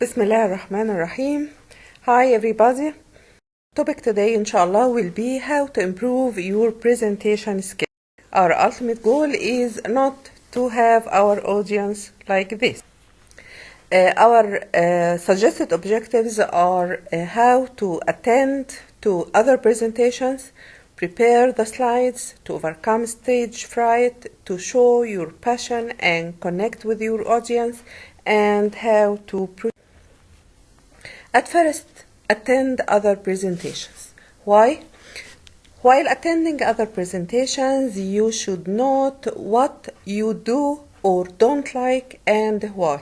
Bismillah ar-Rahman ar-Rahim. Hi everybody. Topic today inshallah will be how to improve your presentation skills. Our ultimate goal is not to have our audience like this. Our suggested objectives are how to attend to other presentations, prepare the slides, to overcome stage fright, to show your passion and connect with your audience, and how to At first, attend other presentations. Why? While attending other presentations, you should note what you do or don't like and why.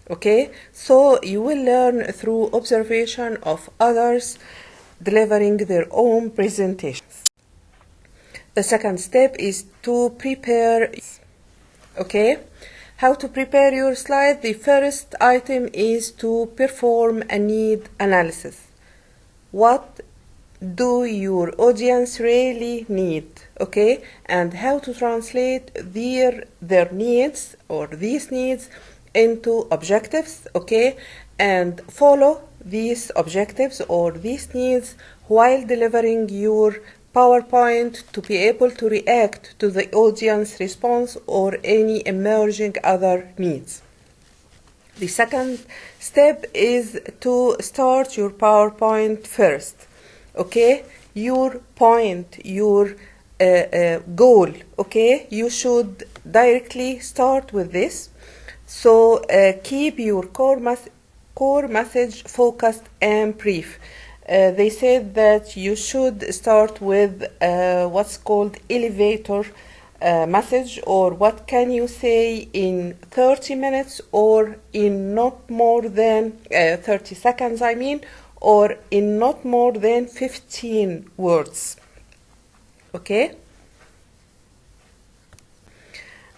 Okay? So you will learn through observation of others delivering their own presentations. The second step is to prepare. Okay? How to prepare your slide? The first item is to perform a need analysis. What do your audience really need? Okay? And how to translate their needs or these needs into objectives, okay? And follow these objectives or these needs while delivering your PowerPoint to be able to react to the audience response or any emerging other needs. The second step is to start your PowerPoint first. Okay? Your point, your goal, okay? You should directly start with this. So keep your core message focused and brief. They said that you should start with what's called elevator message, or what can you say in 30 minutes or in not more than 30 seconds, or in not more than 15 words. Okay?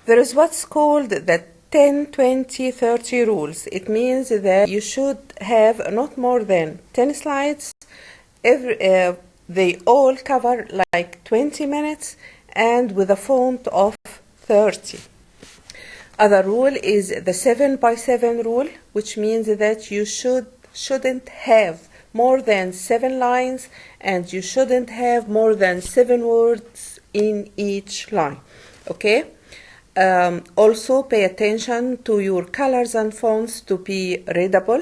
There is what's called the 10-20-30 rules. It means that you should have not more than 10 slides. They all cover like 20 minutes and with a font of 30. Other rule is the 7x7 rule, which means that you shouldn't have more than 7 lines and you shouldn't have more than 7 words in each line. Okay? Also pay attention to your colors and fonts to be readable.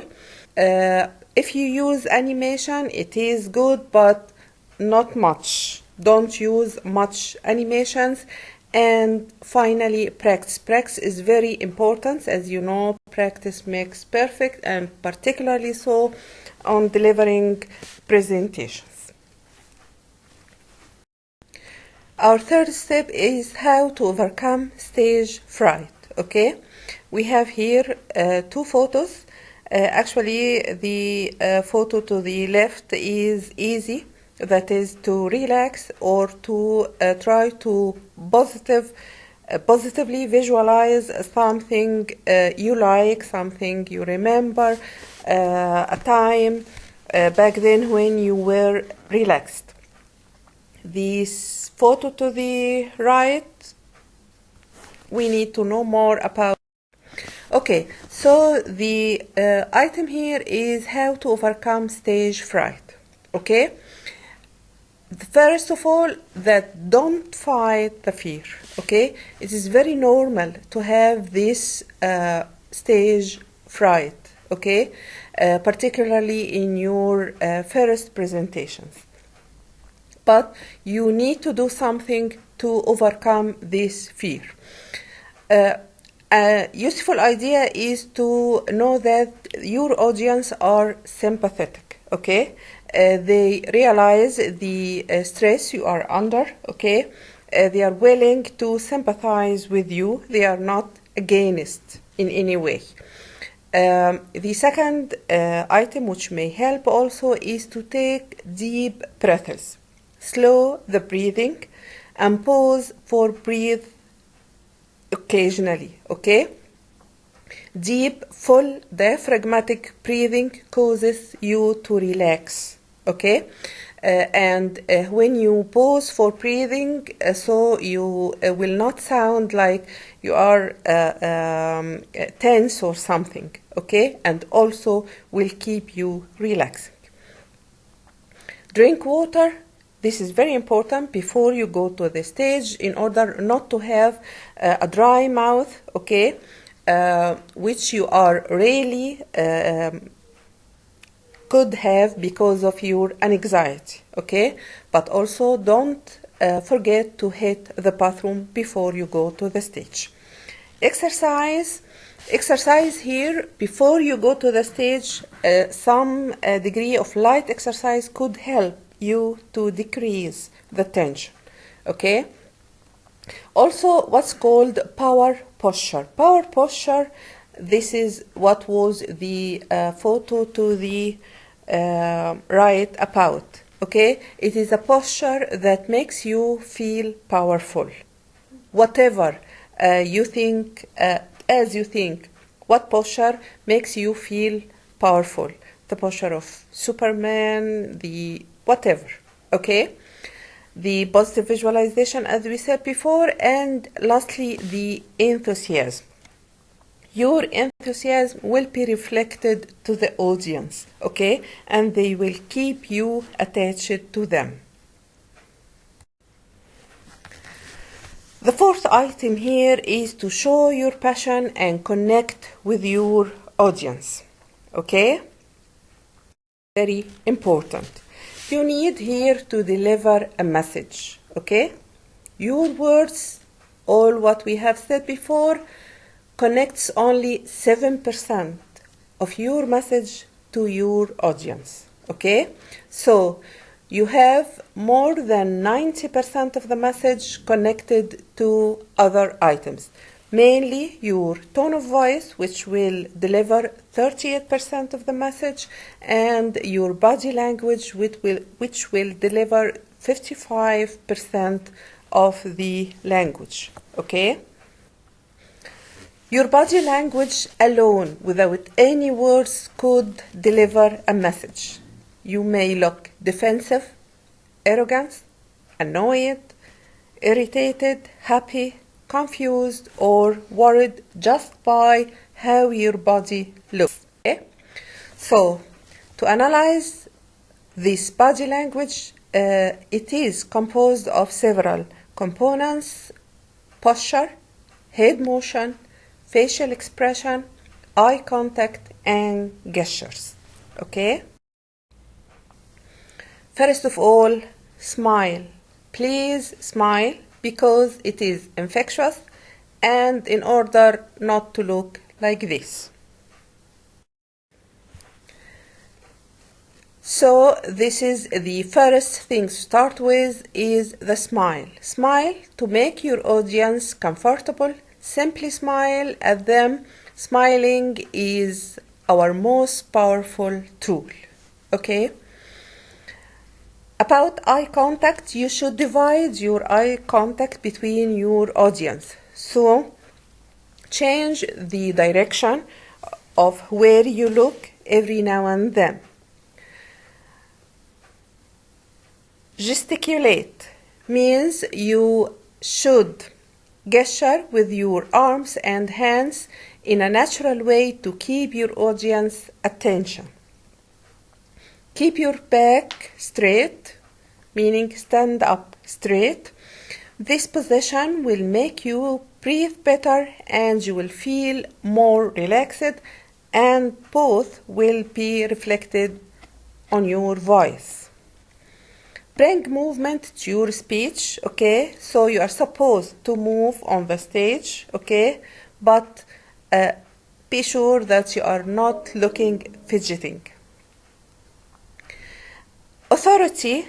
If you use animation, it is good, but not much. Don't use much animations. And finally, practice. Practice is very important. As you know, practice makes perfect, and particularly so on delivering presentations. Our third step is how to overcome stage fright. Okay? We have here 2 photos. Actually, the photo to the left is easy, that is to relax or to try to positively visualize something you like, something you remember, a time back then when you were relaxed. This photo to the right, we need to know more about. Okay, so the item here is how to overcome stage fright. Okay? First of all, that don't fight the fear. Okay? It is very normal to have this stage fright. Okay? Particularly in your first presentations. But you need to do something to overcome this fear. A useful idea is to know that your audience are sympathetic, okay? They realize the stress you are under, okay? They are willing to sympathize with you. They are not against in any way. The second item which may help also is to take deep breaths. Slow the breathing and pause for breathe occasionally, okay? Deep, full, diaphragmatic breathing causes you to relax, okay? And when you pause for breathing, so you will not sound like you are tense or something, okay, and also will keep you relaxing. Drink water. This is very important before you go to the stage in order not to have a dry mouth, okay, which you are really could have because of your anxiety, okay? But also don't forget to hit the bathroom before you go to the stage. Exercise here before you go to the stage. Some degree of light exercise could help you to decrease the tension, okay? Also, what's called power posture. Power posture, this is what was the photo to the right about, okay? It is a posture that makes you feel powerful. Whatever you think, as you think, what posture makes you feel powerful? The posture of Superman, the whatever, okay? The positive visualization, as we said before, and lastly, the enthusiasm. Your enthusiasm will be reflected to the audience, okay? And they will keep you attached to them. The fourth item here is to show your passion and connect with your audience, okay? Very important. You need here to deliver a message, okay? Your words, all what we have said before, connects only 7% of your message to your audience, okay? So you have more than 90% of the message connected to other items. Mainly your tone of voice, which will deliver 38% of the message, and your body language, which will deliver 55% of the language, okay? Your body language alone, without any words, could deliver a message. You may look defensive, arrogant, annoyed, irritated, happy, confused, or worried just by how your body looks. Okay? So, to analyze this body language, it is composed of several components: posture, head motion, facial expression, eye contact, and gestures. Okay? First of all, smile. Please smile because it is infectious and in order not to look like this. So this is the first thing to start with, is the smile. Smile to make your audience comfortable. Simply smile at them. Smiling is our most powerful tool. Okay? About eye contact, you should divide your eye contact between your audience. So, change the direction of where you look every now and then. Gesticulate means you should gesture with your arms and hands in a natural way to keep your audience attention. Keep your back straight, meaning stand up straight. This position will make you breathe better and you will feel more relaxed, and both will be reflected on your voice. Bring movement to your speech, okay? So you are supposed to move on the stage, okay? But be sure that you are not looking fidgeting. Authority,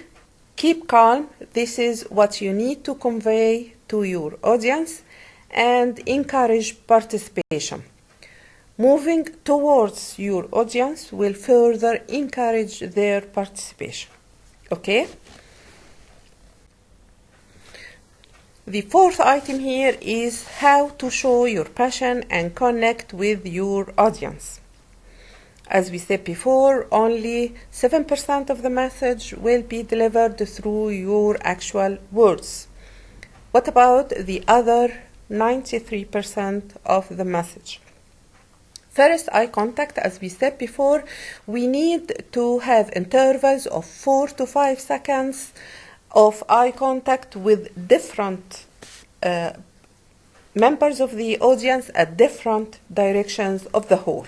keep calm. This is what you need to convey to your audience, and encourage participation. Moving towards your audience will further encourage their participation. Okay? The fourth item here is how to show your passion and connect with your audience. As we said before, only 7% of the message will be delivered through your actual words. What about the other 93% of the message? First, eye contact, as we said before, we need to have intervals of 4 to 5 seconds of eye contact with different members of the audience at different directions of the hall.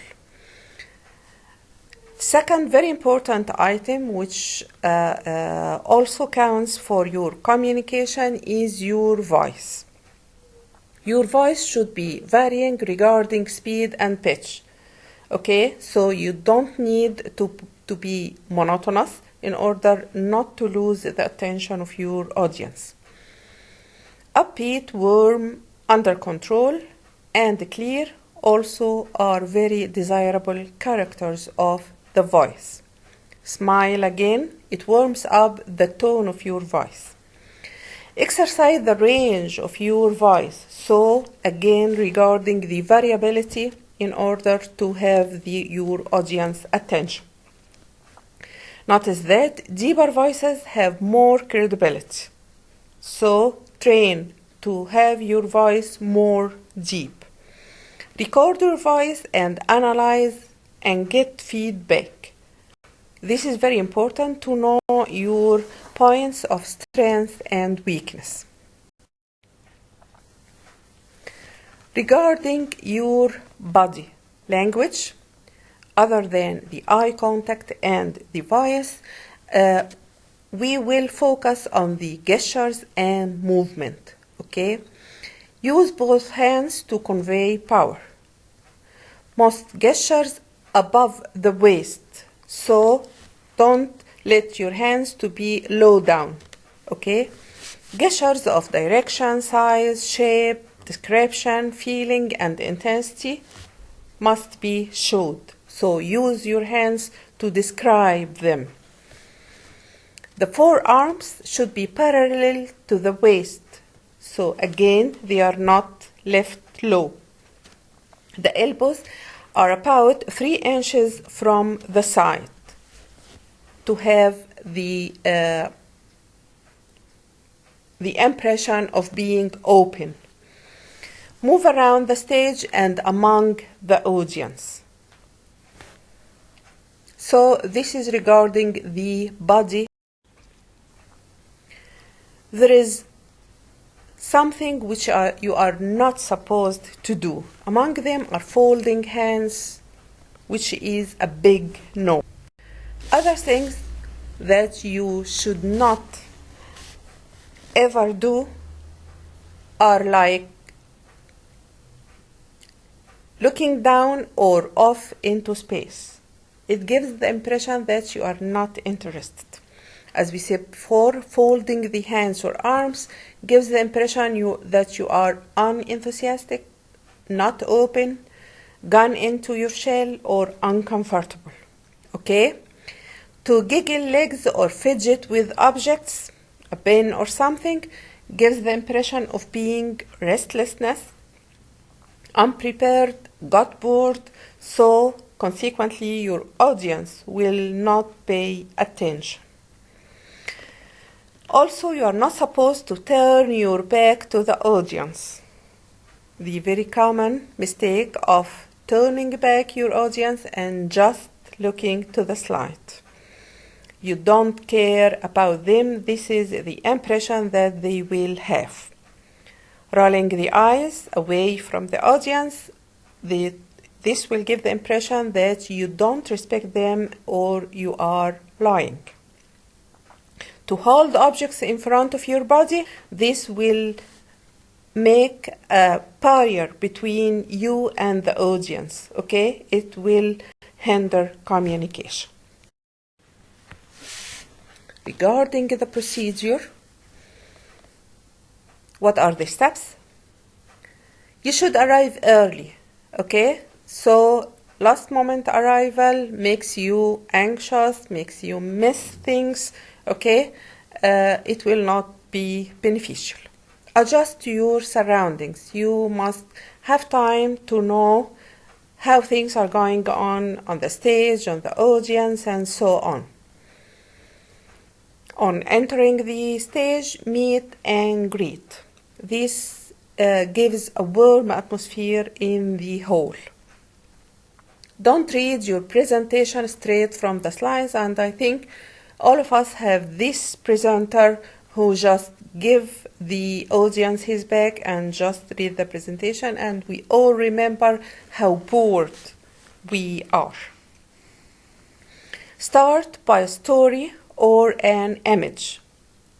Second very important item, which also counts for your communication, is your voice. Your voice should be varying regarding speed and pitch. Okay, so you don't need to be monotonous in order not to lose the attention of your audience. Upbeat, warm, under control, and clear also are very desirable characters of the voice. Smile again, it warms up the tone of your voice. Exercise the range of your voice, so again regarding the variability in order to have your audience attention. Notice that deeper voices have more credibility, so train to have your voice more deep. Record your voice and analyze and get feedback. This is very important to know your points of strength and weakness. Regarding your body language, other than the eye contact and the voice, we will focus on the gestures and movement. Okay? Use both hands to convey power. Most gestures above the waist, so don't let your hands to be low down. Okay? Gestures of direction, size, shape, description, feeling, and intensity must be showed. So use your hands to describe them. The forearms should be parallel to the waist. So again, they are not left low. The elbows are about 3 inches from the side to have the impression of being open. Move around the stage and among the audience. So this is regarding the body. There is something which you are not supposed to do. Among them are folding hands, which is a big no. Other things that you should not ever do are like looking down or off into space. It gives the impression that you are not interested. As we said before, folding the hands or arms gives the impression that you are unenthusiastic, not open, gone into your shell, or uncomfortable. Okay? To giggle legs or fidget with objects, a pen or something, gives the impression of being restlessness, unprepared, got bored, so consequently your audience will not pay attention. Also, you are not supposed to turn your back to the audience. The very common mistake of turning back your audience and just looking to the slide. You don't care about them. This is the impression that they will have. Rolling the eyes away from the audience, this will give the impression that you don't respect them or you are lying. To hold objects in front of your body, this will make a barrier between you and the audience. Okay? It will hinder communication. Regarding the procedure, what are the steps? You should arrive early. Okay? So last moment arrival makes you anxious, makes you miss things. Okay? It will not be beneficial. Adjust your surroundings. You must have time to know how things are going on the stage, on the audience, and so on. On entering the stage, meet and greet. This gives a warm atmosphere in the hall. Don't read your presentation straight from the slides, and I think all of us have this presenter who just give the audience his back and just read the presentation, and we all remember how bored we are. Start by a story or an image.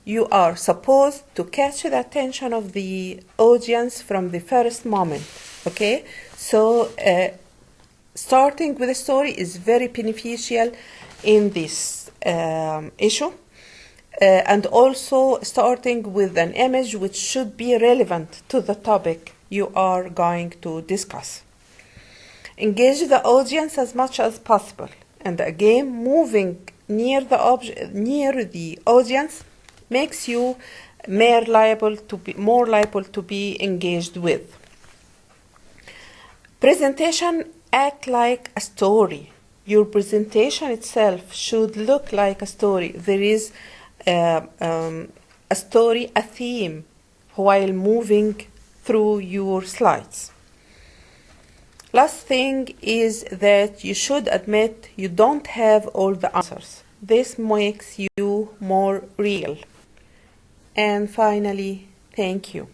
You are supposed to catch the attention of the audience from the first moment, okay? So starting with a story is very beneficial in this issue. And also starting with an image which should be relevant to the topic you are going to discuss. Engage the audience as much as possible. And again, moving near the audience makes you more liable to be engaged with. Presentation act like a story. Your presentation itself should look like a story. There is a story, a theme, while moving through your slides. Last thing is that you should admit you don't have all the answers. This makes you more real. And finally, thank you.